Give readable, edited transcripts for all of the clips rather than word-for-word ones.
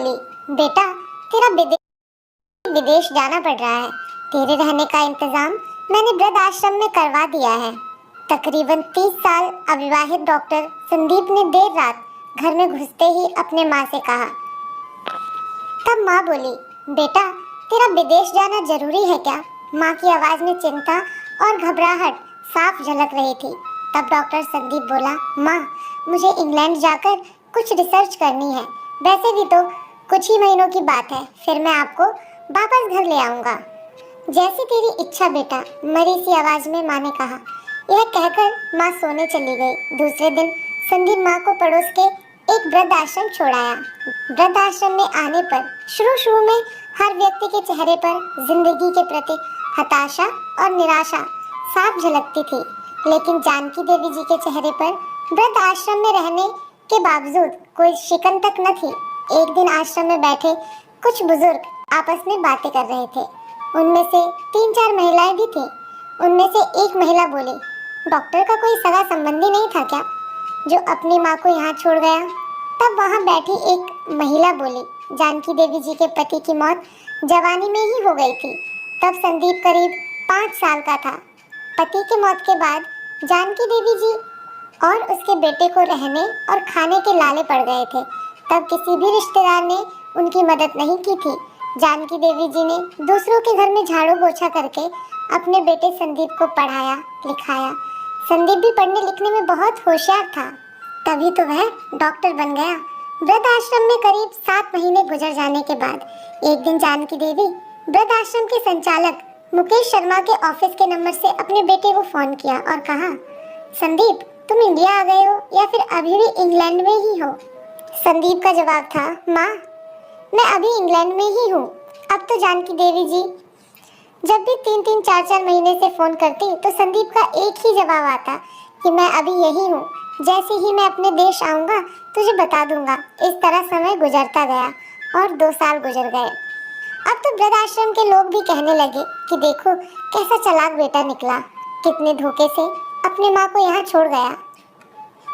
बोली, बेटा तेरा विदेश जाना पड़ रहा है। तेरे रहने का इंतजाम मैंने वृद्ध आश्रम में करवा दिया है। तकरीबन 30 साल अविवाहित डॉक्टर संदीप ने देर रात घर में घुसते ही अपने माँ से कहा। तब माँ बोली, बेटा तेरा विदेश जाना जरूरी है क्या? माँ की आवाज में चिंता और घबराहट साफ झलक रही थी। तब डॉक्टर संदीप बोला, माँ मुझे इंग्लैंड जाकर कुछ रिसर्च करनी है। वैसे भी तो कुछ ही महीनों की बात है, फिर मैं आपको वापस घर ले आऊँगा। जैसी तेरी इच्छा बेटा, मरी सी आवाज में माँ ने कहा। यह कहकर माँ सोने चली गई। दूसरे दिन संदीप माँ को पड़ोस के एक वृद्ध आश्रम छोड़ आया। वृद्ध आश्रम में आने पर शुरू में हर व्यक्ति के चेहरे पर जिंदगी के प्रति हताशा और निराशा साफ झलकती थी, लेकिन जानकी देवी जी के चेहरे पर वृद्ध आश्रम में रहने के बावजूद कोई शिकन तक न थी। एक दिन आश्रम में बैठे कुछ बुजुर्ग आपस में बातें कर रहे थे। उनमें से 3-4 महिलाएं भी थीं। उनमें से एक महिला बोली, डॉक्टर का कोई सगा संबंधी नहीं था क्या जो अपनी माँ को यहाँ छोड़ गया? तब वहाँ बैठी एक महिला बोली, जानकी देवी जी के पति की मौत जवानी में ही हो गई थी। तब संदीप करीब 5 साल का था। पति की मौत के बाद जानकी देवी जी और उसके बेटे को रहने और खाने के लाले पड़ गए थे। तब किसी भी रिश्तेदार ने उनकी मदद नहीं की थी। जानकी देवी जी ने दूसरों के घर में झाड़ू पोछा करके अपने बेटे संदीप को पढ़ाया लिखाया। संदीप भी पढ़ने लिखने में बहुत होशियार था, तभी तो वह डॉक्टर बन गया। वृद्ध आश्रम में करीब 7 महीने गुजर जाने के बाद एक दिन जानकी देवी वृद्ध आश्रम के संचालक मुकेश शर्मा के ऑफिस के नंबर से अपने बेटे को फोन किया और कहा, संदीप तुम इंडिया आ गए हो या फिर अभी भी इंग्लैंड में ही हो? संदीप का जवाब था, माँ मैं अभी इंग्लैंड में ही हूँ। अब तो जानकी देवी जी जब भी 3-3 4-4 महीने से फोन करती तो संदीप का एक ही जवाब आता कि मैं अभी यही हूँ, जैसे ही मैं अपने देश आऊँगा तुझे बता दूंगा। इस तरह समय गुजरता गया और 2 साल गुजर गए। अब तो वृद्ध आश्रम के लोग भी कहने लगे कि देखो कैसा चालाक बेटा निकला, कितने धोखे से अपनी माँ को यहाँ छोड़ गया।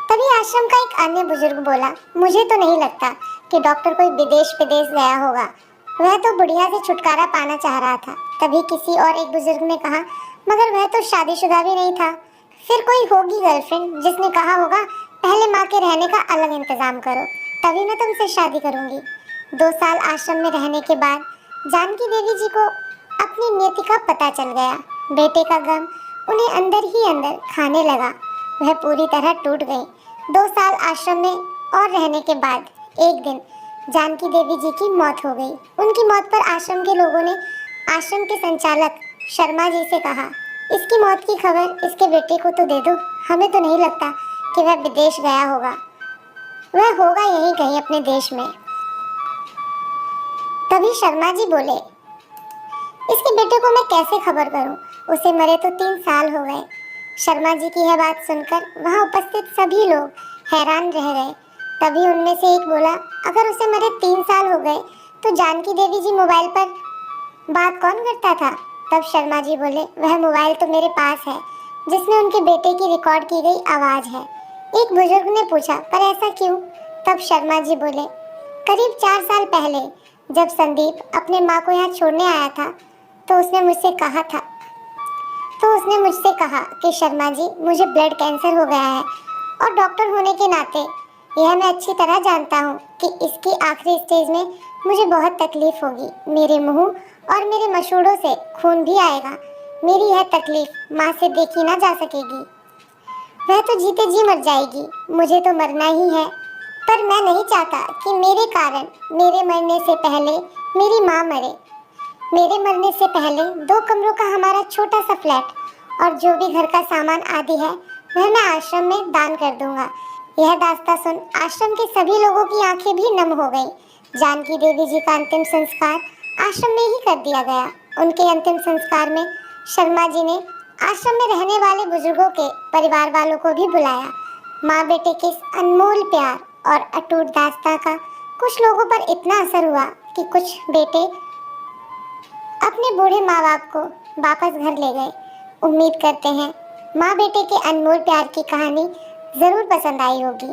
तभी आश्रम का एक अन्य बुजुर्ग बोला, मुझे तो नहीं लगता कि डॉक्टर कोई विदेश गया होगा, वह तो बुढ़िया से छुटकारा पाना चाह रहा था। तभी किसी और एक बुजुर्ग ने कहा, मगर वह तो शादीशुदा भी नहीं था, फिर कोई होगी गर्लफ्रेंड जिसने कहा होगा पहले माँ के रहने का अलग इंतजाम करो, तभी मैं तुमसे शादी करूंगी। 2 साल आश्रम में रहने के बाद जानकी देवी जी को अपनी नियति का पता चल गया। बेटे का गम उन्हें अंदर ही अंदर खाने लगा। वह पूरी तरह टूट गई। 2 साल आश्रम में और रहने के बाद एक दिन जानकी देवी जी की मौत हो गई। उनकी मौत पर आश्रम के लोगों ने आश्रम के संचालक शर्मा जी से कहा, इसकी मौत की खबर इसके बेटे को तो दे दो, हमें तो नहीं लगता कि वह विदेश गया होगा, वह होगा यहीं कहीं अपने देश में। तभी शर्मा जी बोले, इसके बेटे को मैं कैसे खबर करूं, उसे मरे तो 3 साल हो गए। शर्मा जी की यह बात सुनकर वहां उपस्थित सभी लोग हैरान रह गए। तभी उनमें से एक बोला, अगर उसे मरे 3 साल हो गए तो जानकी देवी जी मोबाइल पर बात कौन करता था? तब शर्मा जी बोले, वह मोबाइल तो मेरे पास है जिसमें उनके बेटे की रिकॉर्ड की गई आवाज़ है। एक बुजुर्ग ने पूछा, पर ऐसा क्यों? तब शर्मा जी बोले, करीब 4 साल पहले जब संदीप अपने माँ को यहाँ छोड़ने आया था तो उसने मुझसे कहा कि शर्मा जी मुझे ब्लड कैंसर हो गया है और डॉक्टर होने के नाते यह मैं अच्छी तरह जानता हूँ कि इसकी आखिरी स्टेज में मुझे बहुत तकलीफ होगी। मेरे मुंह और मेरे मसूड़ों से खून भी आएगा। मेरी यह तकलीफ माँ से देखी ना जा सकेगी। वह तो जीते जी मर जाएगी, मुझे तो मरना ही है, पर मैं नहीं चाहता कि मेरे कारण मेरे मरने से पहले मेरी माँ मरे। मेरे मरने से पहले 2 कमरों का हमारा छोटा सा फ्लैट और जो भी घर का सामान आदि है वह मैं आश्रम में दान कर दूंगा। यह दास्तां सुन आश्रम के सभी लोगों की आंखें भी नम हो गई। जानकी देवी जी का अंतिम संस्कार आश्रम में ही कर दिया गया। उनके अंतिम संस्कार में शर्मा जी ने आश्रम में रहने वाले बुजुर्गों के परिवार वालों को भी बुलाया। माँ बेटे के इस अनमोल प्यार और अटूट दास्तां का कुछ लोगों पर इतना असर हुआ कि कुछ बेटे अपने बूढ़े माँ बाप को वापस घर ले गए। उम्मीद करते हैं माँ बेटे के अनमोल प्यार की कहानी ज़रूर पसंद आई होगी।